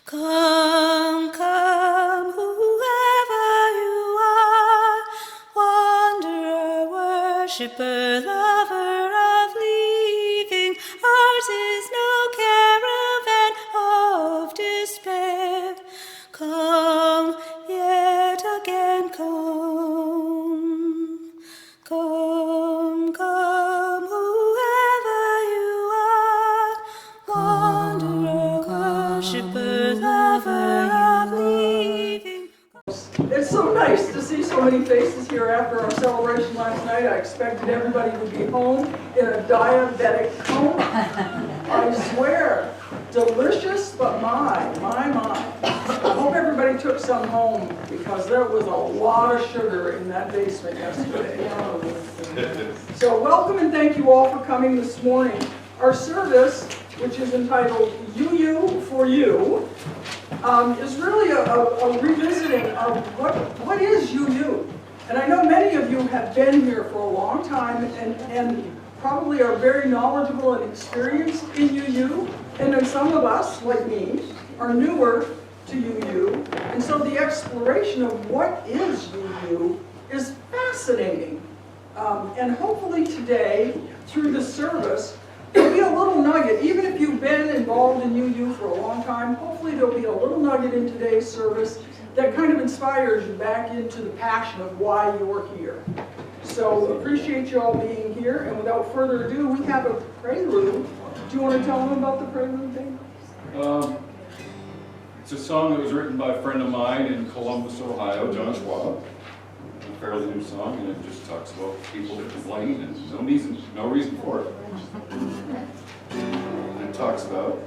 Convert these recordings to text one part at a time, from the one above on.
Come, come, whoever you are, wanderer, worshipper, lover of leaving. Ours is no caravan of despair. Come, yet again come. Come, come, whoever you are, wanderer, worshipper, lover of leaving. It's so nice to see so many faces here after our celebration last night. I expected everybody would be home in a diabetic coma. I swear, delicious, but my. I hope everybody took some home because there was a lot of sugar in that basement yesterday. So welcome and thank you all for coming this morning. Our service, which is entitled UU for You, is really a revisiting of what is UU. And I know many of you have been here for a long time and probably are very knowledgeable and experienced in UU. And then some of us, like me, are newer to UU. And so the exploration of what is UU is fascinating. And hopefully today, through the service, there'll be a little nugget, even if you've been involved in UU for a long time, hopefully there'll be a little nugget in today's service that kind of inspires you back into the passion of why you're here. So appreciate you all being here, and without further ado, we have a prelude. Do you want to tell them about the prelude, Dave? It's a song that was written by a friend of mine in Columbus, Ohio, John Schwab. A fairly new song, and it just talks about people that complain and no reason for it. And it talks about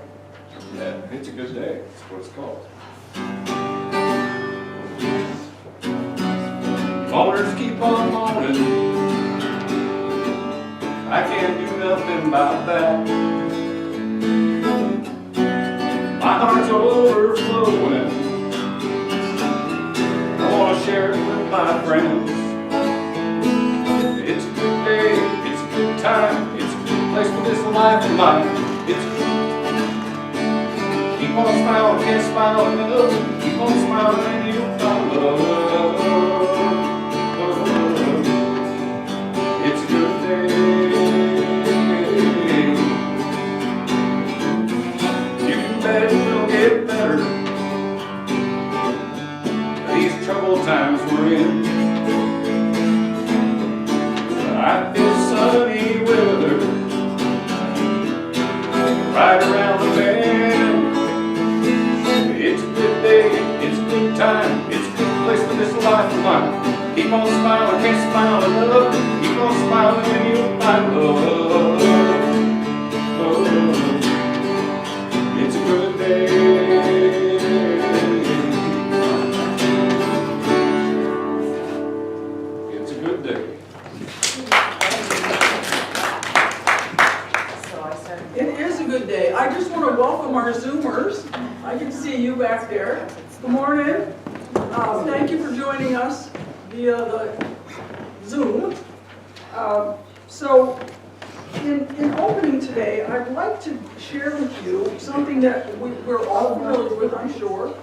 that it's a good day. That's what it's called. Mourners keep on moaning. I can't do nothing about that. My heart's overflowing. I want to share it with my friends. It's a good day, it's a good time, it's a good place for this life of mine. It's good. Keep on smiling, can't smile enough. Keep on smiling and you'll find love. It's a good day. You can bet it will get better. These troubled times we're in. I feel sunny weather right around the bend. It's a good day, it's a good time, it's a good place for this life of mine. Keep on smiling, can't smile enough. Keep on smiling and you'll find love. It's a good day. It's a good day. It is a good day. I just want to welcome our Zoomers. I can see you back there. Good morning. Thank you for joining us via the Zoom. So in opening today, I'd like to share with you something that we're all familiar with, I'm sure,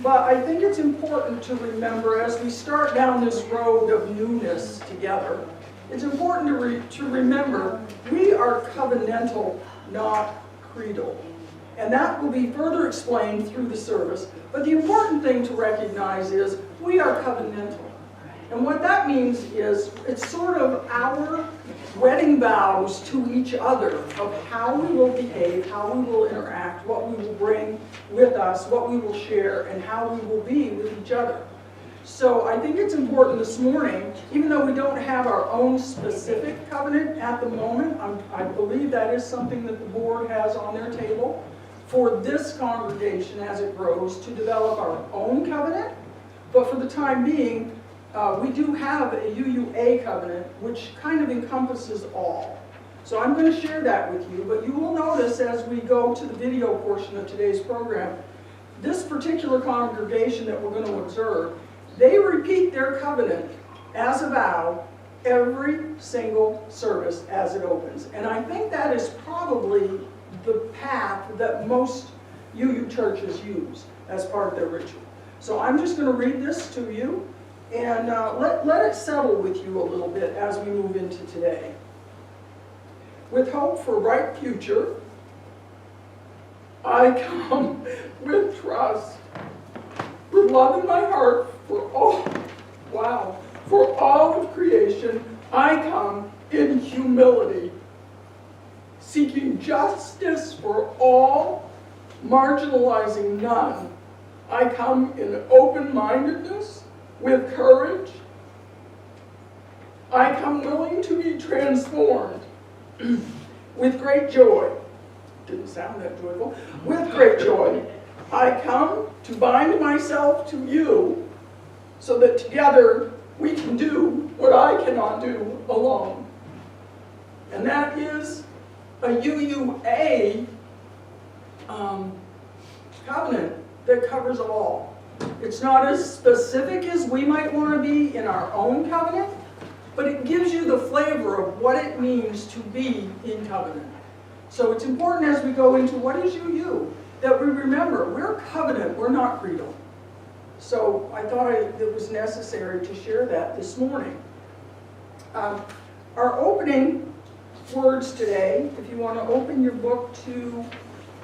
but I think it's important to remember as we start down this road of newness together. It's important to remember we are covenantal, not creedal. And that will be further explained through the service. But the important thing to recognize is we are covenantal. And what that means is it's sort of our wedding vows to each other of how we will behave, how we will interact, what we will bring with us, what we will share, and how we will be with each other. So I think it's important this morning, even though we don't have our own specific covenant at the moment, I believe that is something that the board has on their table for this congregation as it grows to develop our own covenant. But for the time being, we do have a UUA covenant which kind of encompasses all. So I'm going to share that with you, but you will notice as we go to the video portion of today's program, this particular congregation that we're going to observe, they repeat their covenant as a vow every single service as it opens. And I think that is probably the path that most UU churches use as part of their ritual. So I'm just going to read this to you, and let it settle with you a little bit as we move into today. With hope for a bright future, I come with trust, with love in my heart for all of creation. I come in humility, seeking justice for all, marginalizing none. I come in open-mindedness, with courage. I come willing to be transformed with great joy. Didn't sound that joyful. With great joy, I come to bind myself to you so that together we can do what I cannot do alone. And that is a UUA covenant that covers all. It's not as specific as we might want to be in our own covenant, but it gives you the flavor of what it means to be in covenant. So it's important as we go into what is UU, that we remember we're covenant, we're not creedal. So I thought it was necessary to share that this morning. Our opening words today, if you want to open your book to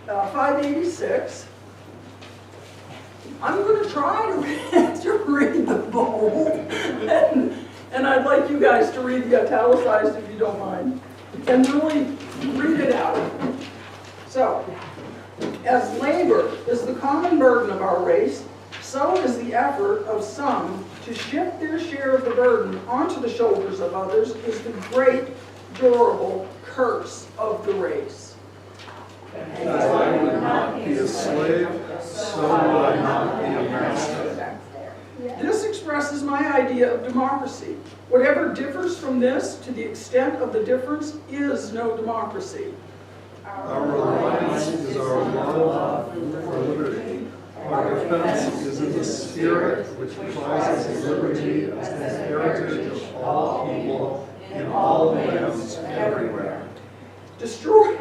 586, I'm going to try to read the bold, and I'd like you guys to read the italicized if you don't mind, and really read it out. So, as labor is the common burden of our race, so is the effort of some to shift their share of the burden onto the shoulders of others is the great, durable curse of the race. As I would not be a slave, so would I not be a master. This expresses my idea of democracy. Whatever differs from this, to the extent of the difference, is no democracy. Our reliance is our love for liberty. Our defense is in the spirit which prizes liberty as the heritage of all people in all lands everywhere. Destroy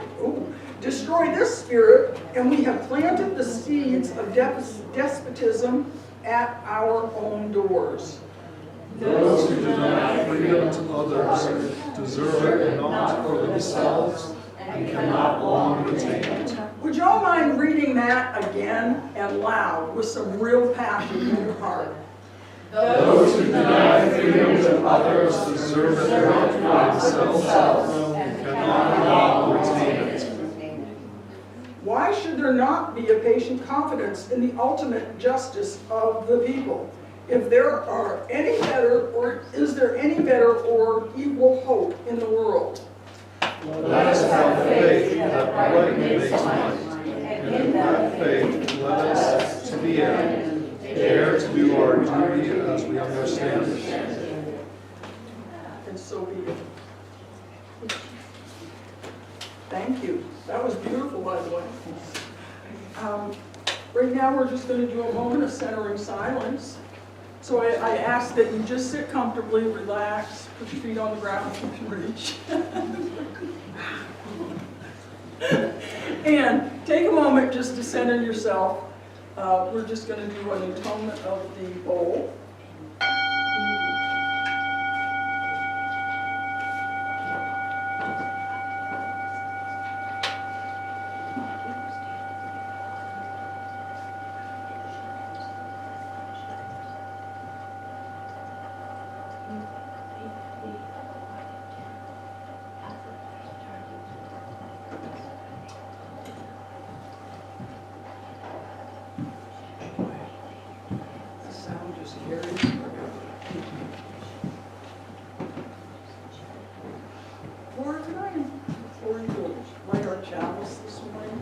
this spirit, and we have planted the seeds of despotism at our own doors. Those who deny freedom to others deserve it not for themselves and cannot long retain it. Would y'all mind reading that again and loud with some real passion in your heart? Those who deny freedom to others deserve it not for themselves and cannot long retain it. Why should there not be a patient confidence in the ultimate justice of the people? If there are any better, or is there any better or equal hope in the world? Let us have faith that right makes might, and in that faith let us, to the end, dare to do our duty as we understand it. And so be it. Thank you. That was beautiful, by the way. Right now, we're just going to do a moment of centering silence. So I ask that you just sit comfortably, relax, put your feet on the ground if you can reach. And take a moment just to center yourself. We're just going to do an atonement of the bowl. Lord, can I implore you to light our chalice this morning,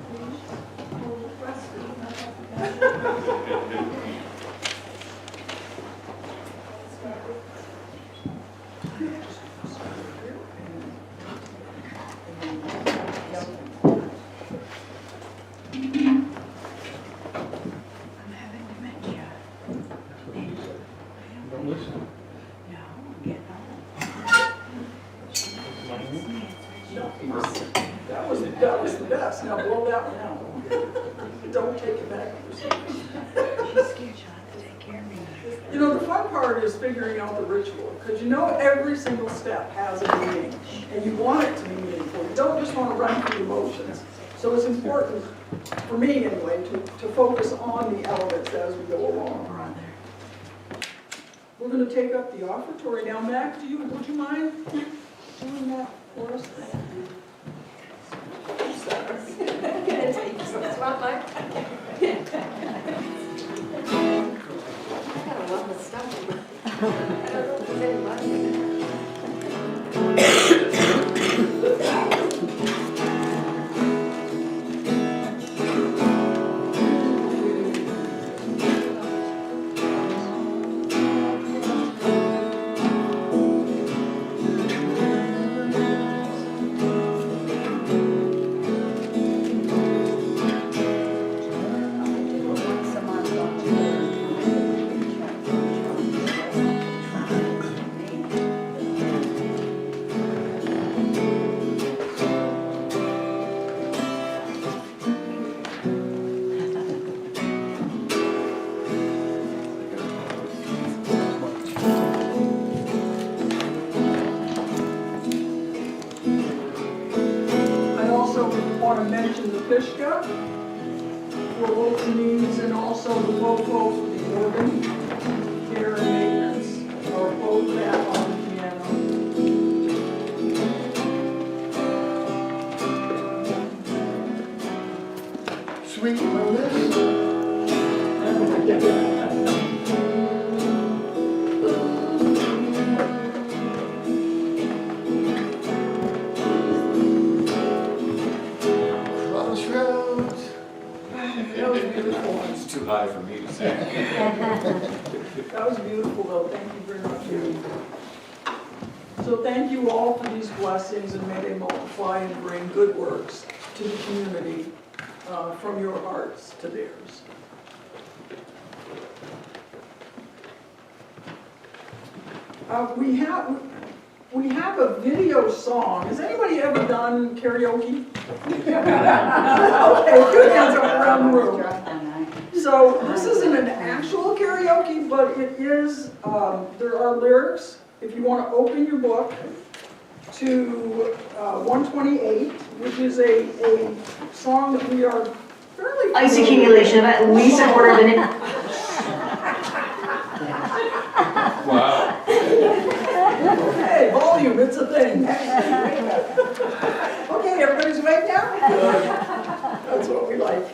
I'm having dementia. Don't listen. No, I'm getting old. That was the best. Now blow that one out. Don't take part is figuring out the ritual, because you know every single step has a meaning, and you want it to be meaningful. You don't just want to run through the motions. So it's important, for me anyway, to focus on the elements as we go along. We're going to take up the offertory now. Mac, would you mind doing that for us? Want to mention the Fishka for openings and also the Popo for the organ care and maintenance are both that on the piano. Sweet Melissa. It's too high for me to sing. That was beautiful, though. Thank you very much. So thank you all for these blessings, and may they multiply and bring good works to the community from your hearts to theirs. We have a video song. Has anybody ever done karaoke? Okay, good hands up around the room. So this isn't an actual karaoke, but it is, there are lyrics. If you want to open your book to 128, which is a song that we are fairly Ice accumulation of at least a quarter of an inch. Wow. Okay, volume, it's a thing. Okay, everybody's awake now? That's what we like.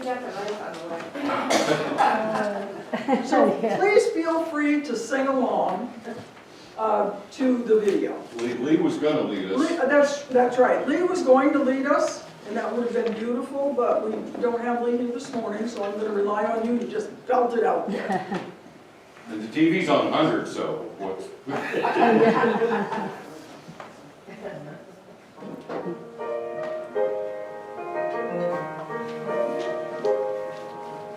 So please feel free to sing along to the video. Lee was going to lead us. That's right. Lee was going to lead us, and that would have been beautiful, but we don't have Lee here this morning, so I'm going to rely on you to just belt it out there. And the TV's on 100, so what's...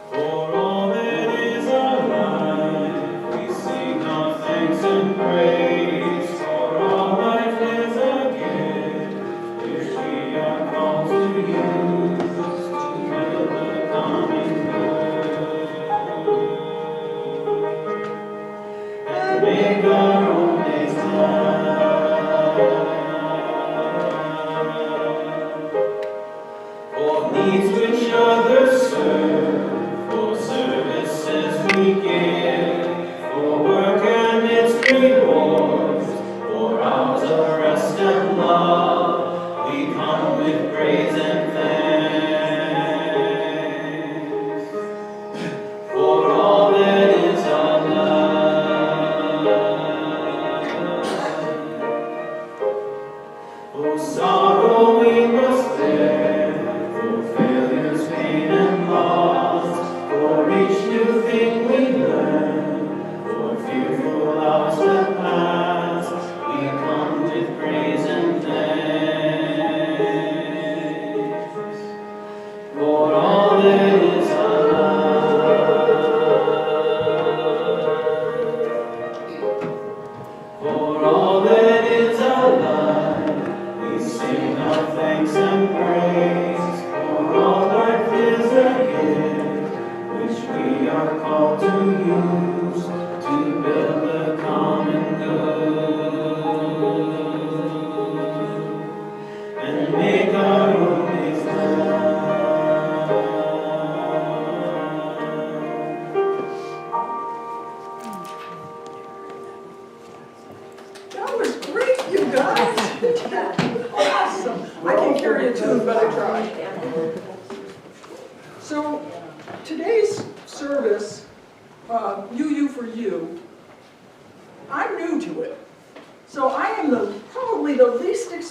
For all that is alive, we sing our thanks and praise. For all life is a gift, which we are called to use to build the common good and make our own days glad. For needs which others serve, for services we give, for work and its rewards, for hours of rest and love, we come with praise and thanks. For all that is our life, for sorrow we must bear, for failures, pain, and loss, for each new thing we learn, for fearful hours that pass, we come with praise and thanks. For all that is our life, for all that is our life, we sing our thanks and praise. For all life is a gift, which we are called to use to build the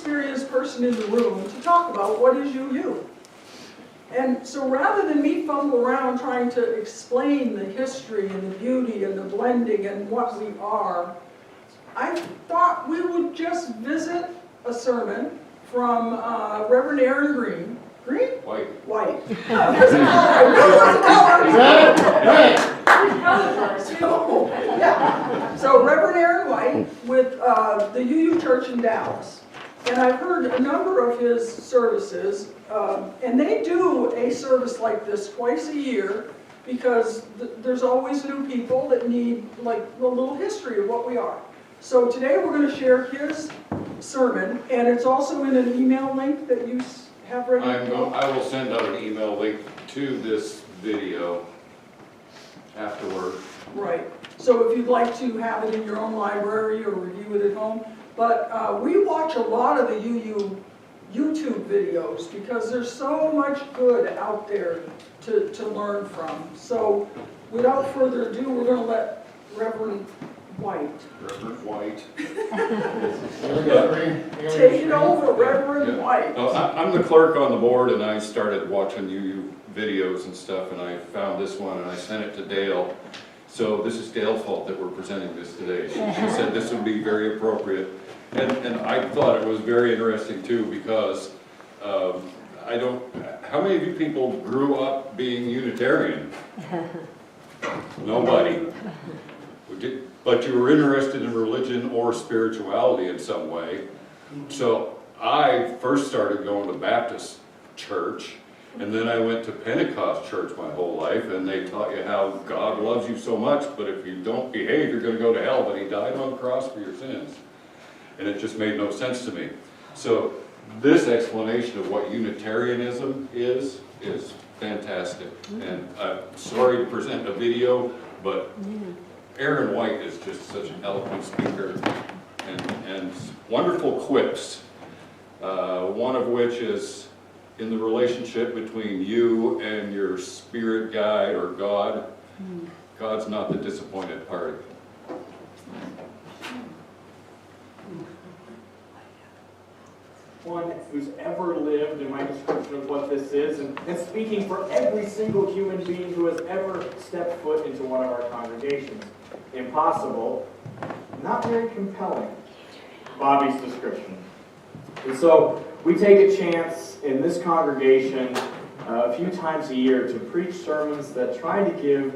experienced person in the room to talk about what is UU. And so rather than me fumble around trying to explain the history and the beauty and the blending and what we are, I thought we would just visit a sermon from Reverend Aaron Green. Green? White. White. There's a color. I knew there was a color. So, yeah. So Reverend Aaron White with the UU Church in Dallas. And I've heard a number of his services, and they do a service like this twice a year because there's always new people that need like a little history of what we are. So today we're going to share his sermon, and it's also in an email link that you have ready. I will send out an email link to this video afterward. Right. So if you'd like to have it in your own library or review it at home. But we watch a lot of the UU YouTube videos because there's so much good out there to learn from. So without further ado, we're going to let Reverend White. Reverend White. Take it over, Reverend White. No, I'm the clerk on the board, and I started watching UU videos and stuff, and I found this one, and I sent it to Dale. So this is Dale's fault that we're presenting this today. She said this would be very appropriate. And I thought it was very interesting too, because how many of you people grew up being Unitarian? Nobody. But you were interested in religion or spirituality in some way. So I first started going to Baptist church, and then I went to Pentecost church my whole life, and they taught you how God loves you so much, but if you don't behave, you're going to go to hell, but he died on the cross for your sins. And it just made no sense to me. So this explanation of what Unitarianism is fantastic. And I'm sorry to present a video, but Aaron White is just such an eloquent speaker and wonderful quips. One of which is in the relationship between you and your spirit guide or God. God's not the disappointed party. One who's ever lived in my description of what this is, and speaking for every single human being who has ever stepped foot into one of our congregations. Impossible, not very compelling, Bobby's description. And so we take a chance in this congregation a few times a year to preach sermons that try to give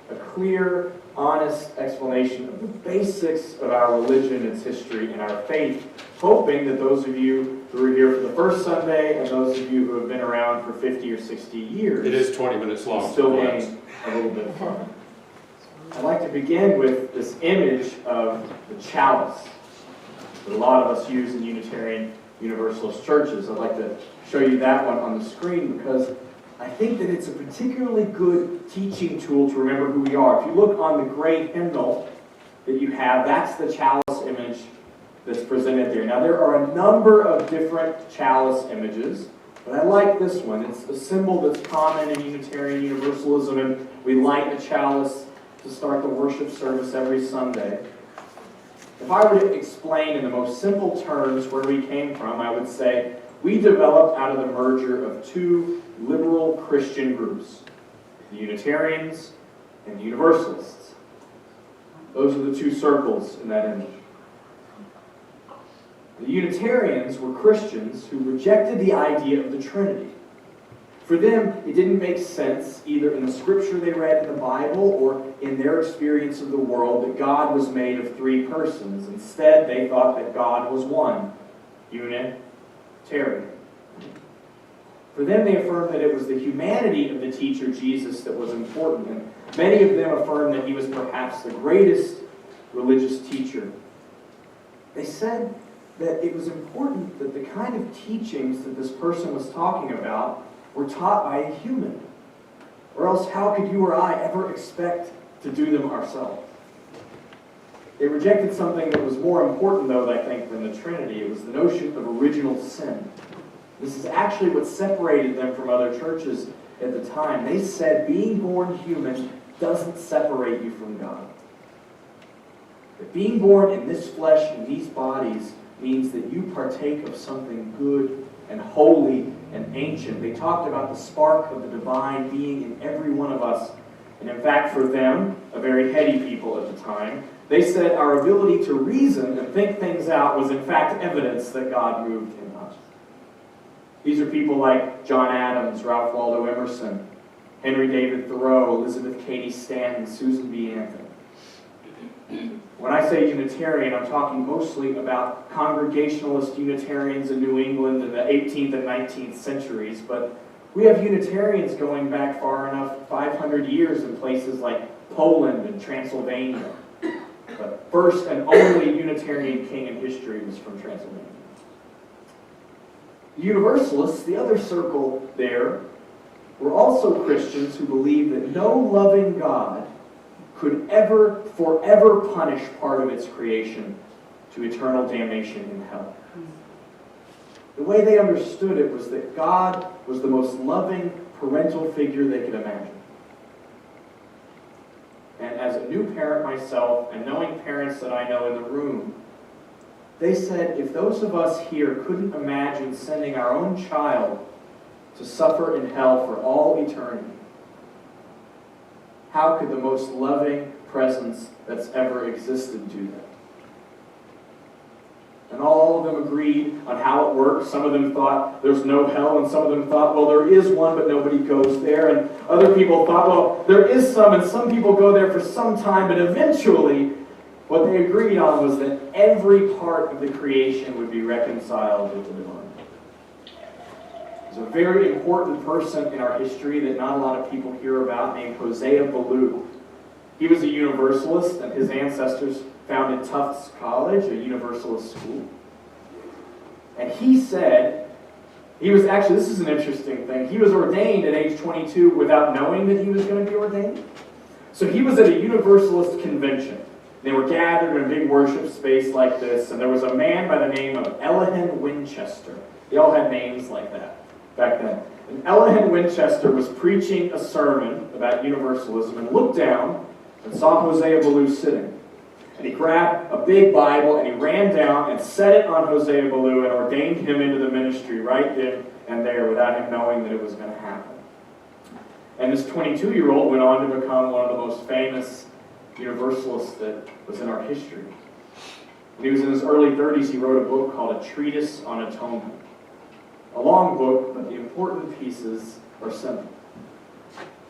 a clear, honest explanation of the basics of our religion, its history, and our faith, hoping that those of you who are here for the first Sunday and those of you who have been around for 50 or 60 years It is 20 minutes long. still gain a little bit of fun. I'd like to begin with this image of the chalice that a lot of us use in Unitarian Universalist churches. I'd like to show you that one on the screen because I think that it's a particularly good teaching tool to remember who we are. If you look on the gray hymnal that you have, that's the chalice image that's presented there. Now there are a number of different chalice images, but I like this one. It's a symbol that's common in Unitarian Universalism, and we light a chalice to start the worship service every Sunday. If I were to explain in the most simple terms where we came from, I would say we developed out of the merger of two liberal Christian groups, the Unitarians and the Universalists. Those are the two circles in that image. The Unitarians were Christians who rejected the idea of the Trinity. For them, it didn't make sense, either in the scripture they read in the Bible or in their experience of the world, that God was made of three persons. Instead, they thought that God was one, Unitarian. For them, they affirmed that it was the humanity of the teacher Jesus that was important, and many of them affirmed that he was perhaps the greatest religious teacher. They said that it was important that the kind of teachings that this person was talking about were taught by a human. Or else how could you or I ever expect to do them ourselves? They rejected something that was more important, though, I think, than the Trinity. It was the notion of original sin. This is actually what separated them from other churches at the time. They said being born human doesn't separate you from God. That being born in this flesh, in these bodies, means that you partake of something good and holy and ancient. They talked about the spark of the divine being in every one of us. And in fact, for them, a very heady people at the time, they said our ability to reason and think things out was in fact evidence that God moved in us. These are people like John Adams, Ralph Waldo Emerson, Henry David Thoreau, Elizabeth Cady Stanton, Susan B. Anthony. When I say Unitarian, I'm talking mostly about Congregationalist Unitarians in New England in the 18th and 19th centuries, but we have Unitarians going back far enough, 500 years in places like Poland and Transylvania. The first and only Unitarian king in history was from Transylvania. The Universalists, the other circle there, were also Christians who believed that no loving God could ever, forever punish part of its creation to eternal damnation in hell. The way they understood it was that God was the most loving parental figure they could imagine. And as a new parent myself, and knowing parents that I know in the room, they said if those of us here couldn't imagine sending our own child to suffer in hell for all eternity, how could the most loving presence that's ever existed do that? And all of them agreed on how it worked. Some of them thought there's no hell, and some of them thought, well, there is one, but nobody goes there. And other people thought, well, there is some, and some people go there for some time, but eventually what they agreed on was that every part of the creation would be reconciled with the divine. There's a very important person in our history that not a lot of people hear about named Hosea Ballou. He was a Universalist, and his ancestors founded Tufts College, a Universalist school. And he said, this is an interesting thing, he was ordained at age 22 without knowing that he was going to be ordained. So he was at a Universalist convention. They were gathered in a big worship space like this, and there was a man by the name of Elihan Winchester. They all had names like that back then. And Elihan Winchester was preaching a sermon about Universalism and looked down and saw Hosea Ballou sitting. And he grabbed a big Bible and he ran down and set it on Hosea Ballou and ordained him into the ministry right then and there without him knowing that it was going to happen. And this 22-year-old went on to become one of the most famous Universalists that was in our history. When he was in his early 30s, he wrote a book called A Treatise on Atonement. A long book, but the important pieces are simple.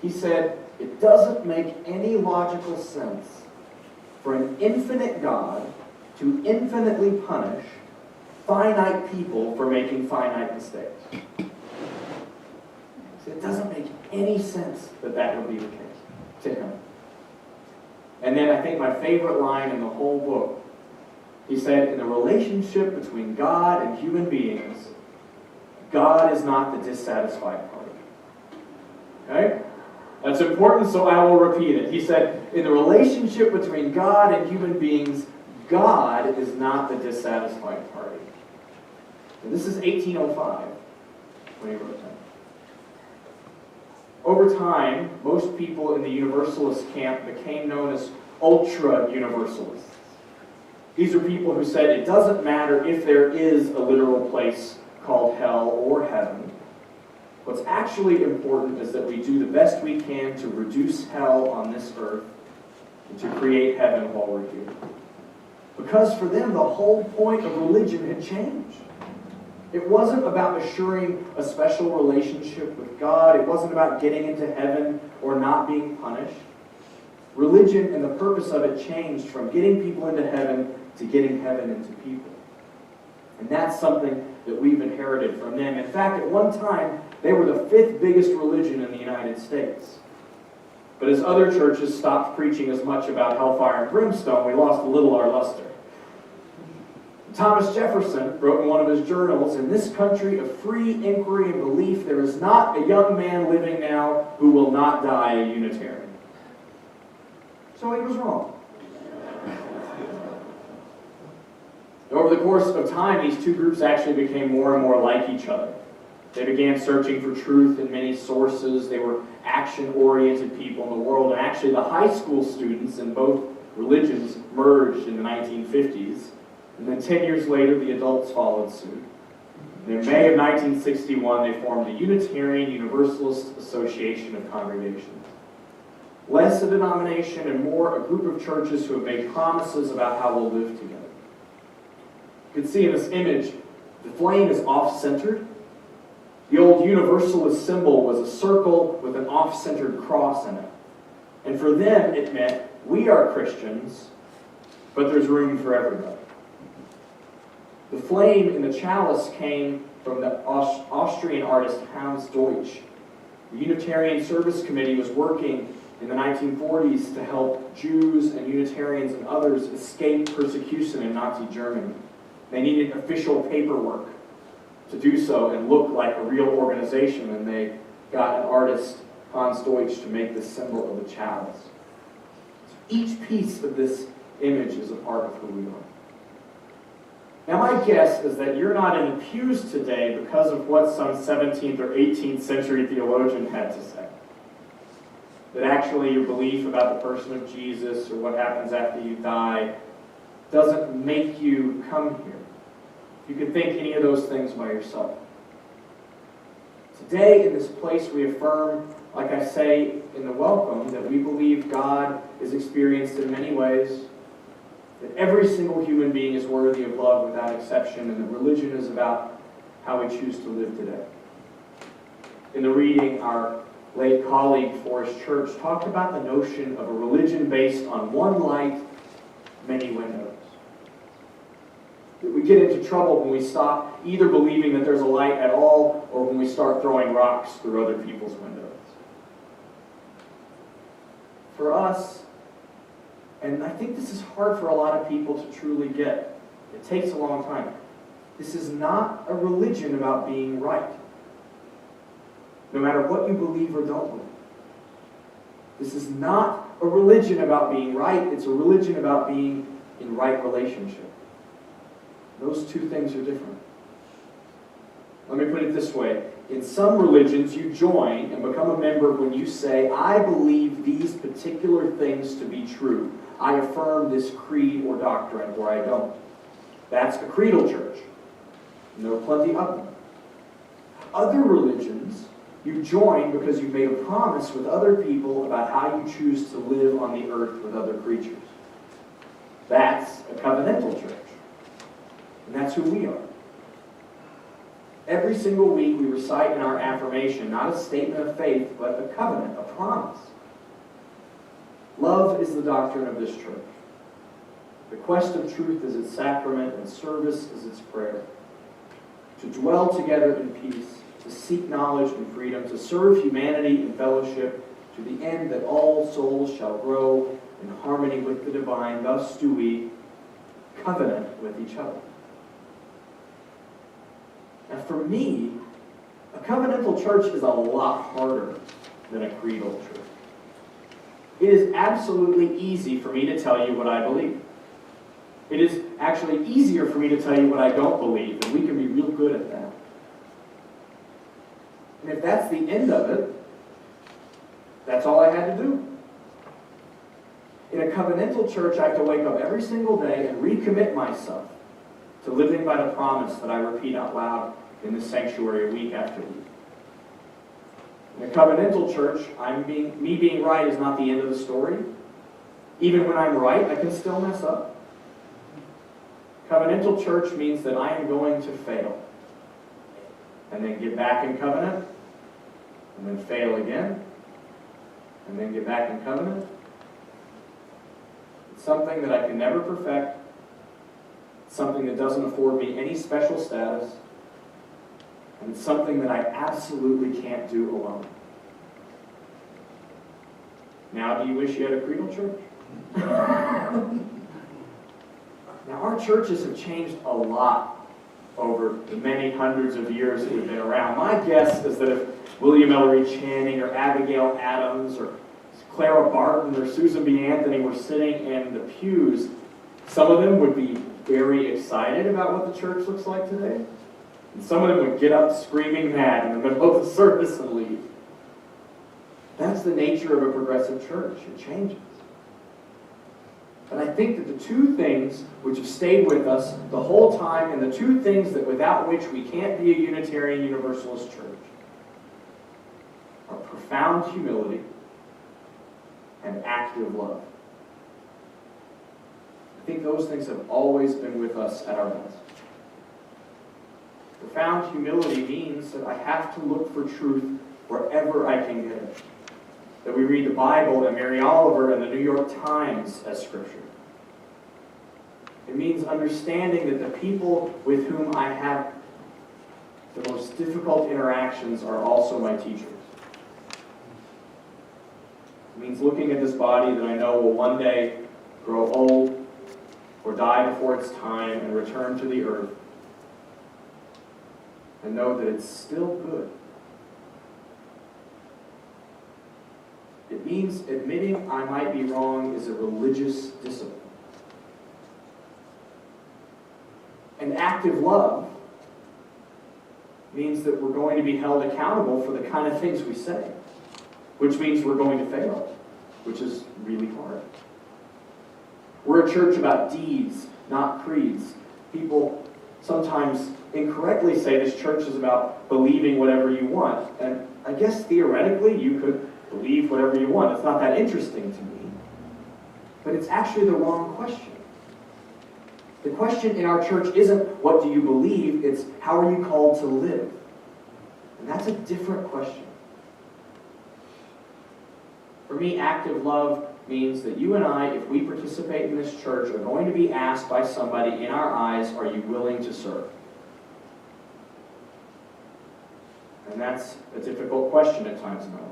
He said, it doesn't make any logical sense for an infinite God to infinitely punish finite people for making finite mistakes. It doesn't make any sense that that would be the case to him. And then I think my favorite line in the whole book, he said, in the relationship between God and human beings, God is not the dissatisfied party. Okay? That's important, so I will repeat it. He said, in the relationship between God and human beings, God is not the dissatisfied party. And this is 1805 when he wrote that. Over time, most people in the Universalist camp became known as ultra-Universalists. These are people who said it doesn't matter if there is a literal place called hell or heaven. What's actually important is that we do the best we can to reduce hell on this earth and to create heaven while we're here. Because for them, the whole point of religion had changed. It wasn't about assuring a special relationship with God. It wasn't about getting into heaven or not being punished. Religion and the purpose of it changed from getting people into heaven to getting heaven into people. And that's something that we've inherited from them. In fact, at one time, they were the 5th biggest religion in the United States. But as other churches stopped preaching as much about hellfire and brimstone, we lost a little our luster. Thomas Jefferson wrote in one of his journals, in this country of free inquiry and belief, there is not a young man living now who will not die a Unitarian. So he was wrong. Over the course of time, these two groups actually became more and more like each other. They began searching for truth in many sources. They were action-oriented people in the world. And actually, the high school students in both religions merged in the 1950s. And then 10 years later, the adults followed suit. And in May of 1961, they formed the Unitarian Universalist Association of Congregations. Less a denomination and more a group of churches who have made promises about how we'll live together. You can see in this image, the flame is off-centered. The old Universalist symbol was a circle with an off-centered cross in it. And for them, it meant, we are Christians, but there's room for everybody. The flame in the chalice came from the Austrian artist Hans Deutsch. The Unitarian Service Committee was working in the 1940s to help Jews and Unitarians and others escape persecution in Nazi Germany. They needed official paperwork to do so and look like a real organization, and they got an artist, Hans Deutsch, to make this symbol of the chalice. Each piece of this image is a part of who we are. Now my guess is that you're not in the pews today because of what some 17th or 18th century theologian had to say. That actually your belief about the person of Jesus or what happens after you die doesn't make you come here. You could think any of those things by yourself. Today in this place we affirm, like I say in the welcome, that we believe God is experienced in many ways, that every single human being is worthy of love without exception, and that religion is about how we choose to live today. In the reading, our late colleague, Forrest Church, talked about the notion of a religion based on one light, many windows. That we get into trouble when we stop either believing that there's a light at all or when we start throwing rocks through other people's windows. For us, and I think this is hard for a lot of people to truly get. It takes a long time. This is not a religion about being right. No matter what you believe or don't believe. This is not a religion about being right. It's a religion about being in right relationship. Those two things are different. Let me put it this way. In some religions, you join and become a member when you say, I believe these particular things to be true. I affirm this creed or doctrine, or I don't. That's a creedal church. And there are plenty of them. Other religions, you join because you've made a promise with other people about how you choose to live on the earth with other creatures. That's a covenantal church. And that's who we are. Every single week we recite in our affirmation not a statement of faith, but a covenant, a promise. Love is the doctrine of this church. The quest of truth is its sacrament, and service is its prayer. To dwell together in peace, to seek knowledge and freedom, to serve humanity in fellowship, to the end that all souls shall grow in harmony with the divine. Thus do we covenant with each other. Now for me, a covenantal church is a lot harder than a creedal church. It is absolutely easy for me to tell you what I believe. It is actually easier for me to tell you what I don't believe, and we can be real good at that. And if that's the end of it, that's all I had to do. In a covenantal church, I have to wake up every single day and recommit myself to living by the promise that I repeat out loud in this sanctuary week after week. In a covenantal church, me being right is not the end of the story. Even when I'm right, I can still mess up. Covenantal church means that I am going to fail, and then get back in covenant, and then fail again, and then get back in covenant. It's something that I can never perfect. It's something that doesn't afford me any special status. And it's something that I absolutely can't do alone. Now, do you wish you had a creedal church? Now, our churches have changed a lot over the many hundreds of years that we've been around. My guess is that if William Ellery Channing or Abigail Adams or Clara Barton or Susan B. Anthony were sitting in the pews, some of them would be very excited about what the church looks like today. And some of them would get up screaming mad in the middle of the service and leave. That's the nature of a progressive church. It changes. But I think that the two things which have stayed with us the whole time, and the two things that without which we can't be a Unitarian Universalist church, are profound humility and active love. I think those things have always been with us at our best. Profound humility means that I have to look for truth wherever I can get it. That we read the Bible and Mary Oliver and the New York Times as Scripture. It means understanding that the people with whom I have the most difficult interactions are also my teachers. It means looking at this body that I know will one day grow old or die before its time and return to the earth, and know that it's still good. It means admitting I might be wrong is a religious discipline. And active love means that we're going to be held accountable for the kind of things we say, which means we're going to fail, which is really hard. We're a church about deeds, not creeds. People sometimes incorrectly say this church is about believing whatever you want. And I guess theoretically you could believe whatever you want. It's not that interesting to me. But it's actually the wrong question. The question in our church isn't what do you believe, it's how are you called to live? And that's a different question. For me, active love means that you and I, if we participate in this church, are going to be asked by somebody in our eyes, are you willing to serve? And that's a difficult question at times in my life.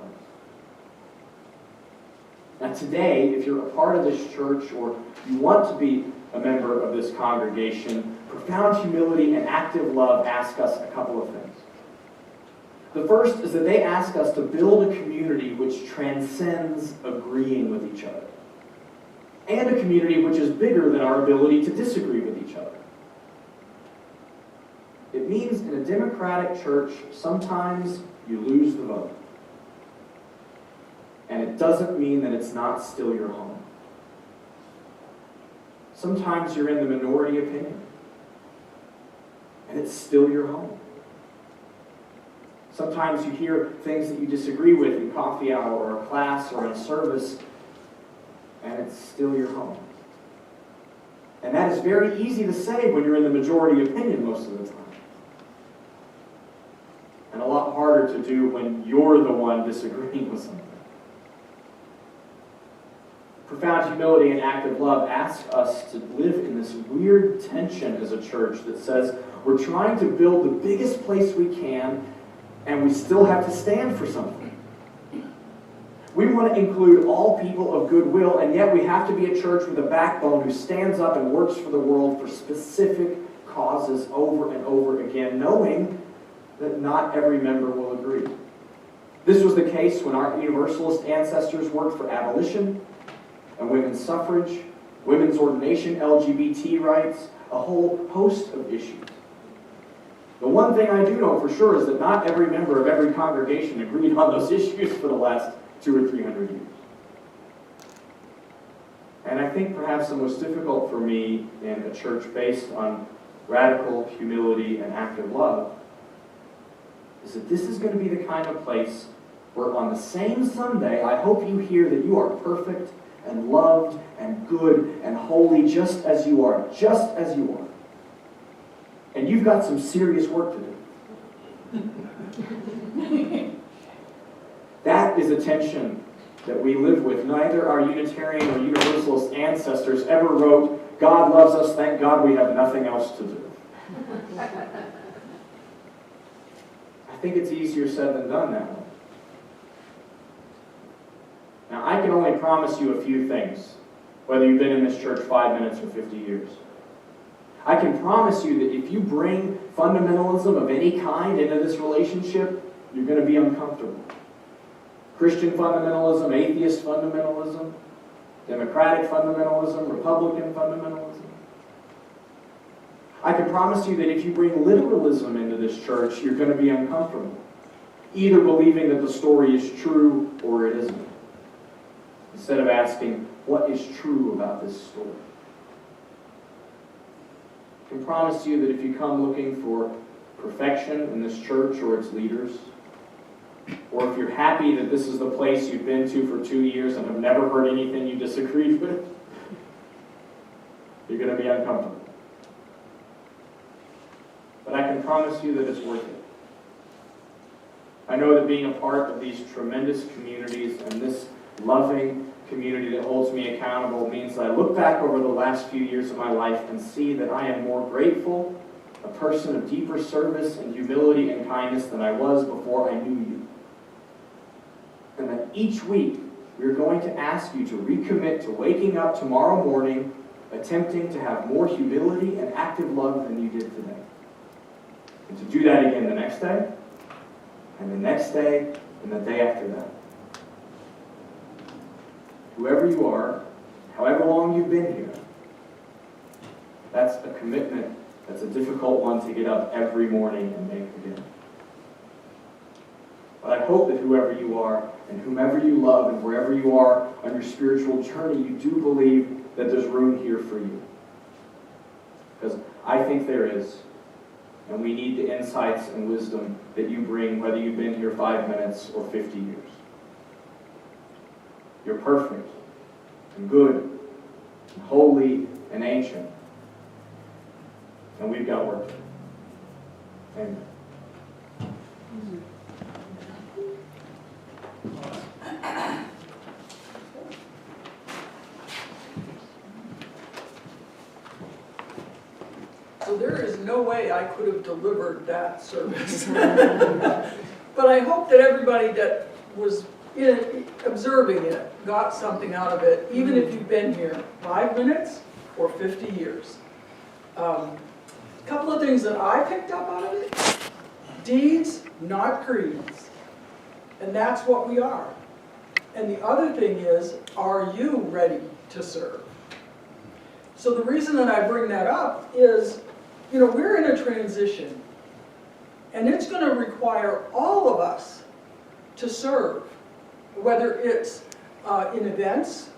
Now today, if you're a part of this church or you want to be a member of this congregation, profound humility and active love ask us a couple of things. The first is that they ask us to build a community which transcends agreeing with each other, and a community which is bigger than our ability to disagree with each other. It means in a democratic church, sometimes you lose the vote. And it doesn't mean that it's not still your home. Sometimes you're in the minority opinion, and it's still your home. Sometimes you hear things that you disagree with in coffee hour or a class or in service, and it's still your home. And that is very easy to say when you're in the majority opinion most of the time. And a lot harder to do when you're the one disagreeing with something. Profound humility and active love ask us to live in this weird tension as a church that says we're trying to build the biggest place we can, and we still have to stand for something. We want to include all people of goodwill, and yet we have to be a church with a backbone who stands up and works for the world for specific causes over and over again, knowing that not every member will agree. This was the case when our Universalist ancestors worked for abolition and women's suffrage, women's ordination, LGBT rights, a whole host of issues. The one thing I do know for sure is that not every member of every congregation agreed on those issues for the last 200 or 300 years. And I think perhaps the most difficult for me in a church based on radical humility and active love is that this is going to be the kind of place where on the same Sunday, I hope you hear that you are perfect and loved and good and holy just as you are, just as you are. And you've got some serious work to do. That is a tension that we live with. Neither our Unitarian or Universalist ancestors ever wrote, God loves us, thank God we have nothing else to do. I think it's easier said than done that way. Now, I can only promise you a few things, whether you've been in this church 5 minutes or 50 years. I can promise you that if you bring fundamentalism of any kind into this relationship, you're going to be uncomfortable. Christian fundamentalism, atheist fundamentalism, democratic fundamentalism, Republican fundamentalism. I can promise you that if you bring literalism into this church, you're going to be uncomfortable, either believing that the story is true or it isn't. Instead of asking, what is true about this story. I can promise you that if you come looking for perfection in this church or its leaders, or if you're happy that this is the place you've been to for 2 years and have never heard anything you disagreed with, you're going to be uncomfortable. But I can promise you that it's worth it. I know that being a part of these tremendous communities and this loving community that holds me accountable means that I look back over the last few years of my life and see that I am more grateful, a person of deeper service and humility and kindness than I was before I knew you. And that each week we're going to ask you to recommit to waking up tomorrow morning attempting to have more humility and active love than you did today. And to do that again the next day, and the next day, and the day after that. Whoever you are, however long you've been here, that's a commitment that's a difficult one to get up every morning and make again. But I hope that whoever you are, and whomever you love, and wherever you are on your spiritual journey, you do believe that there's room here for you. Because I think there is. And we need the insights and wisdom that you bring, whether you've been here 5 minutes or 50 years. You're perfect, and good, and holy, and ancient. And we've got work to do. Amen. So there is no way I could have delivered that service. But I hope that everybody that was observing it got something out of it, even if you've been here 5 minutes or 50 years. A couple of things that I picked up out of it: deeds, not creeds. And that's what we are. And the other thing is, are you ready to serve? So the reason that I bring that up is, you know, we're in a transition, and it's going to require all of us to serve, whether it's in events,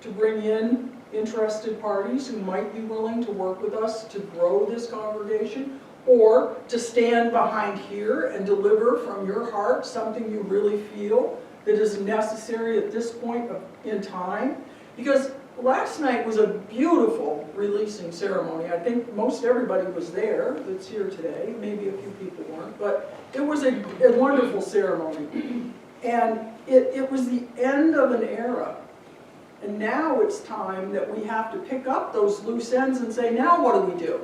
to bring in interested parties who might be willing to work with us to grow this congregation, or to stand behind here and deliver from your heart something you really feel that is necessary at this point in time. Because last night was a beautiful releasing ceremony. I think most everybody was there that's here today. Maybe a few people weren't, but it was a wonderful ceremony. And it was the end of an era. And now it's time that we have to pick up those loose ends and say, now what do we do?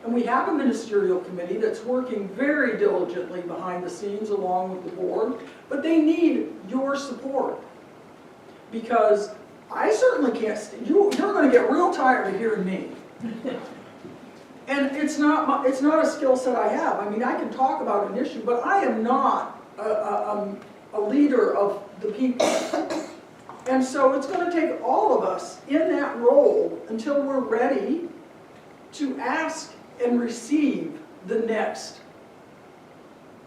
And we have a ministerial committee that's working very diligently behind the scenes along with the board, but they need your support. Because I certainly can't, you're going to get real tired of hearing me. And it's not a skill set I have. I mean, I can talk about an issue, but I am not a leader of the people. And so it's going to take all of us in that role until we're ready to ask and receive the next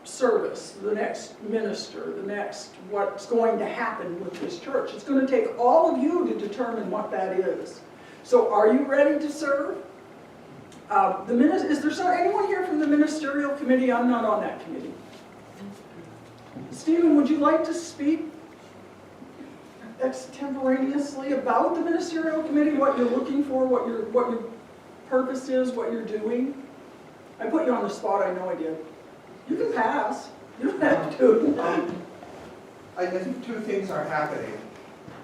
service, the next minister, the next what's going to happen with this church. It's going to take all of you to determine what that is. So are you ready to serve? Is there anyone here from the ministerial committee? I'm not on that committee. Stephen, would you like to speak extemporaneously about the ministerial committee, what you're looking for, what your purpose is, what you're doing? I put you on the spot, I know I did. You can pass. You don't have to. I think two things are happening.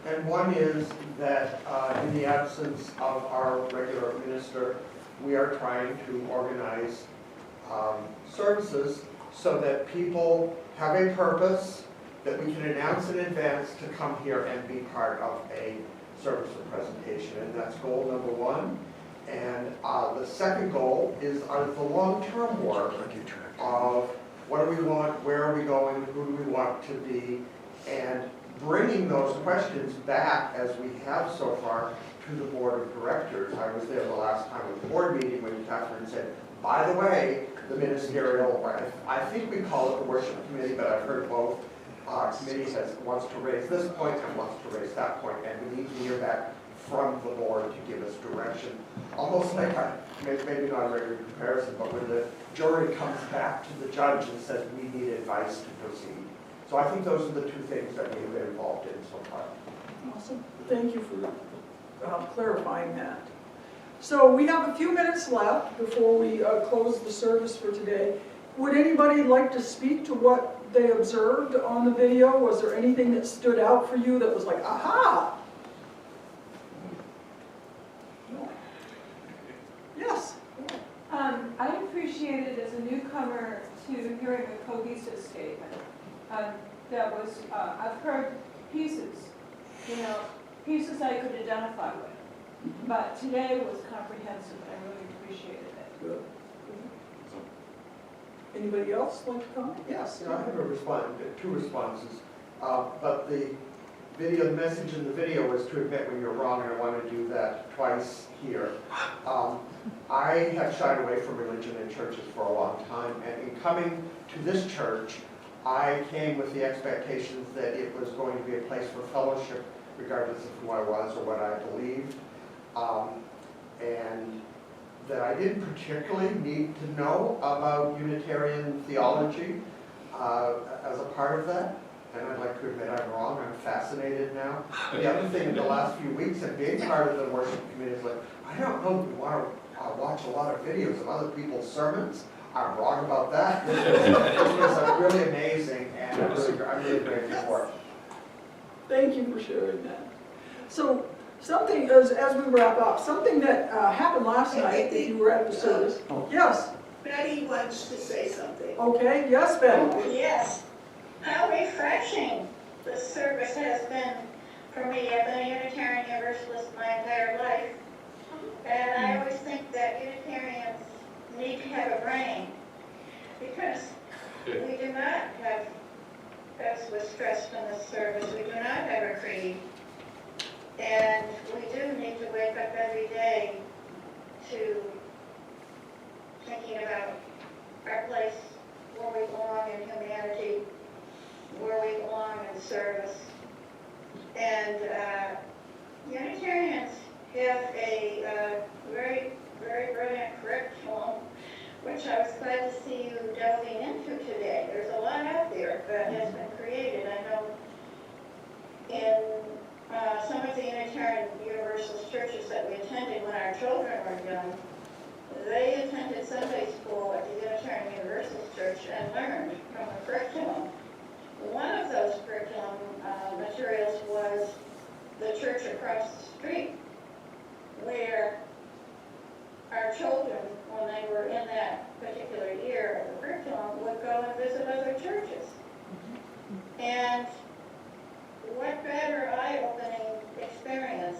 And one is that in the absence of our regular minister, we are trying to organize services so that people have a purpose that we can announce in advance to come here and be part of a service or presentation. And that's goal number one. And the second goal is the long-term work of what do we want, where are we going, who do we want to be, and bringing those questions back as we have so far to the board of directors. I was there the last time at the board meeting when Catherine said, by the way, the ministerial, I think we call it the worship committee, but I've heard both, committee wants to raise this point and wants to raise that point, and we need to hear back from the board to give us direction. Almost like, maybe not a regular comparison, but when the jury comes back to the judge and says, we need advice to proceed. So I think those are the two things that we've been involved in so far. Awesome. Thank you for clarifying that. So we have a few minutes left before we close the service for today. Would anybody like to speak to what they observed on the video? Was there anything that stood out for you that was like, aha? No. Yes? I appreciated as a newcomer to hearing a cohesive statement. That was, I've heard pieces, pieces I could identify with. But today was comprehensive, and I really appreciated it. Good. Anybody else like to comment? Yes. I have two responses. But the message in the video was to admit when you're wrong, and I want to do that twice here. I have shied away from religion in churches for a long time, and in coming to this church, I came with the expectations that it was going to be a place for fellowship, regardless of who I was or what I believed, and that I didn't particularly need to know about Unitarian theology as a part of that. And I'd like to admit I'm wrong. I'm fascinated now. The other thing in the last few weeks and being part of the worship community is like, I don't know if you want to watch a lot of videos of other people's sermons. I'm wrong about that. This was really amazing, and I'm really grateful for it. Thank you for sharing that. So something, as we wrap up, something that happened last night that you were at the service. Yes? Betty wants to say something. Okay, yes, Betty? Yes. How refreshing the service has been for me. I've been a Unitarian Universalist my entire life. And I always think that Unitarians need to have a brain. Because we do not have, as was stressed in this service, we do not have a creed. And we do need to wake up every day to thinking about our place, where we belong in humanity, where we belong in service. And Unitarians have a very, very brilliant curriculum, which I was glad to see you delving into today. There's a lot out there that has been created. I know in some of the Unitarian Universalist churches that we attended when our children were young, they attended Sunday school at the Unitarian Universalist Church and learned from the curriculum. One of those curriculum materials was the church across the street, where our children, when they were in that particular year of the curriculum, would go and visit other churches. And what better eye-opening experience,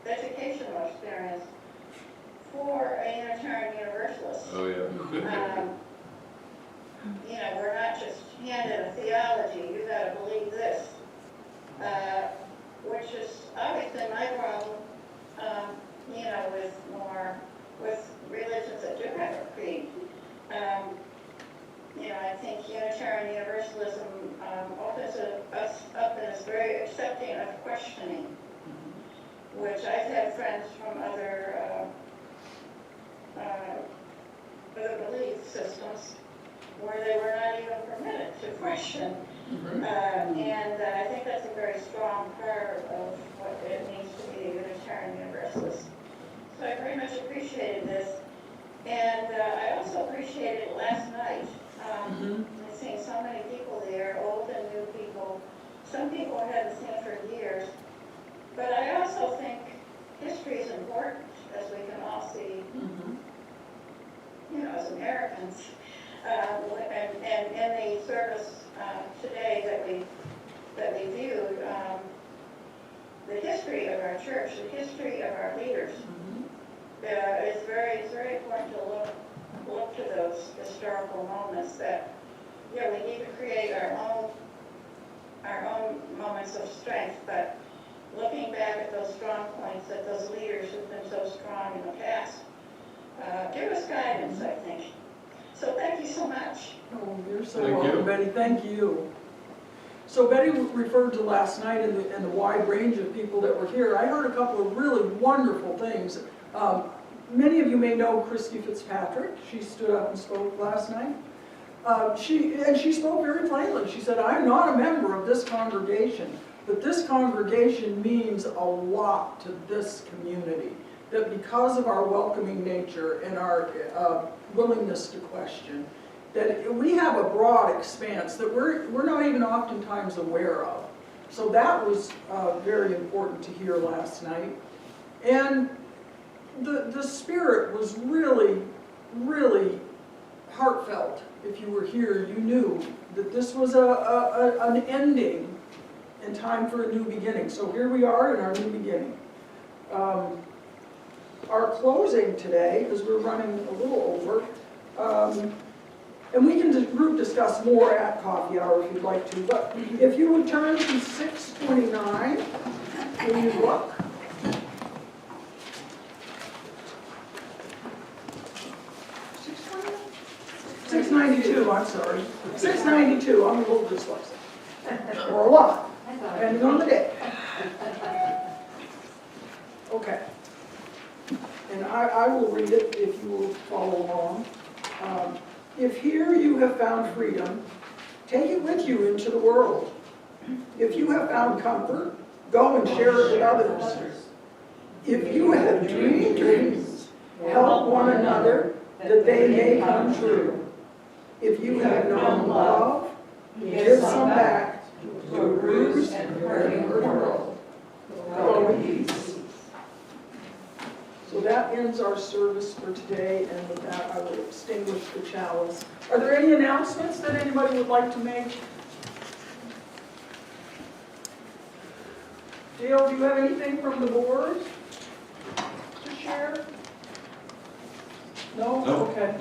educational experience, for a Unitarian Universalist. Oh, yeah. We're not just handed a theology, you gotta believe this, which is always been my problem, with religions that do have a creed. I think Unitarian Universalism opens us up and is very accepting of questioning, which I've had friends from other belief systems where they were not even permitted to question. And I think that's a very strong part of what it means to be a Unitarian Universalist. So I very much appreciated this. And I also appreciated it last night. I've seen so many people there, old and new people. Some people I haven't seen for years. But I also think history is important, as we can all see, as Americans. And in the service today that we viewed, the history of our church, the history of our leaders, is very important to look to those historical moments that, we need to create our own moments of strength, but looking back at those strong points that those leaders who've been so strong in the past, give us guidance, I think. So thank you so much. Oh, you're so welcome, Betty. Thank you. So Betty referred to last night and the wide range of people that were here. I heard a couple of really wonderful things. Many of you may know Christy Fitzpatrick. She stood up and spoke last night. She spoke very plainly. She said, I'm not a member of this congregation, but this congregation means a lot to this community. That because of our welcoming nature and our willingness to question, that we have a broad expanse that we're not even oftentimes aware of. So that was very important to hear last night. And the spirit was really, really heartfelt. If you were here, you knew that this was an ending and time for a new beginning. So here we are in our new beginning. Our closing today, because we're running a little over, and we can group discuss more at coffee hour if you'd like to, but if you would turn to 629, when you look. 692, I'm sorry. 692, I'm a little dyslexic. Or a lot, depending on the day. Okay. And I will read it if you will follow along. If here you have found freedom, take it with you into the world. If you have found comfort, go and share it with others. If you have dreamed dreams, help one another that they may come true. If you have known love, give some back to a bruised and hurting world. Go in peace. So that ends our service for today, and with that I will extinguish the chalice. Are there any announcements that anybody would like to make? Dale, do you have anything from the board to share? No? Okay.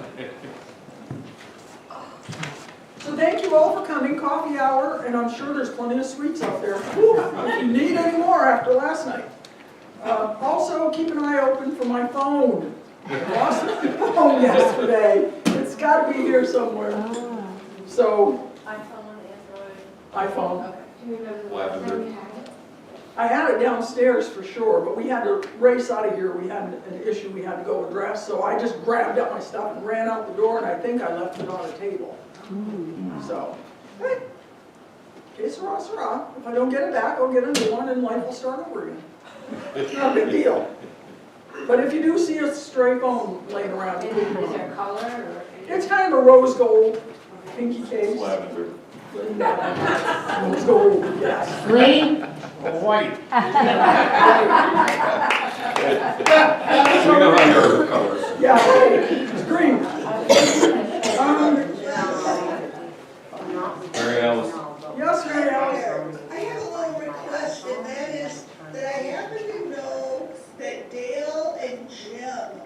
So thank you all for coming. Coffee hour, and I'm sure there's plenty of sweets out there. If you need any more after last night. Also, keep an eye open for my phone. I lost my phone yesterday. It's got to be here somewhere. So, iPhone. Lavender. I had it downstairs for sure, but we had to race out of here. We had an issue we had to go address, so I just grabbed up my stuff and ran out the door, and I think I left it on a table. So, hey, que sera, sera. If I don't get it back, I'll get a new one, and life will start over again. It's not a big deal. But if you do see a stray phone laying around, Is there color or? it's kind of a rose gold, pinky case. Lavender. Rose gold, yes. Green? White. We know how your colors. Yeah, it's green. Mary Alice. Yes, Mary Alice. I have a little request, and that is that I happen to know that Dale and Jim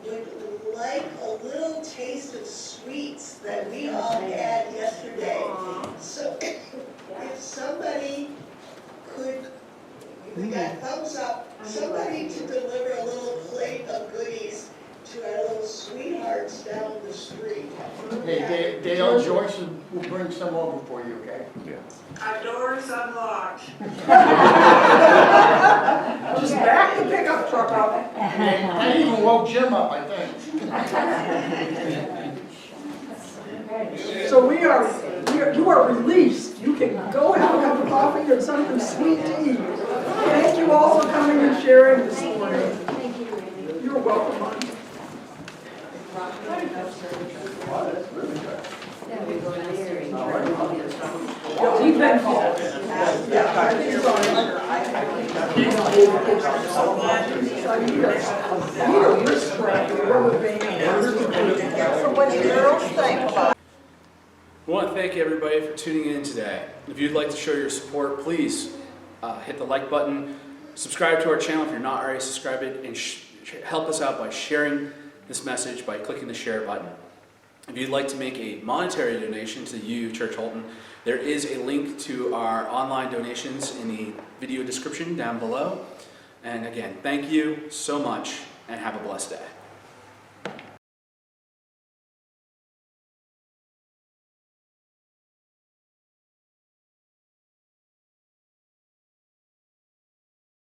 would like a little taste of sweets that we all had yesterday. So if somebody could, if we got thumbs up, somebody to deliver a little plate of goodies to our little sweethearts down the street. Hey, Dale, Joyce will bring some over for you, okay? Our doors unlocked. Just back the pickup truck up. I even woke Jim up, I think. So you are released. You can go have a cup of coffee and something sweet to eat. Thank you all for coming and sharing this morning. You're welcome, hon. We've been called. Yeah, I think it's on. I need a wrist strap, a rubber band. So what do you girls think about? We want to thank everybody for tuning in today. If you'd like to show your support, please hit the like button, subscribe to our channel if you're not already subscribed, and help us out by sharing this message by clicking the share button. If you'd like to make a monetary donation to you, Church Houlton, there is a link to our online donations in the video description down below. And again, thank you so much and have a blessed day.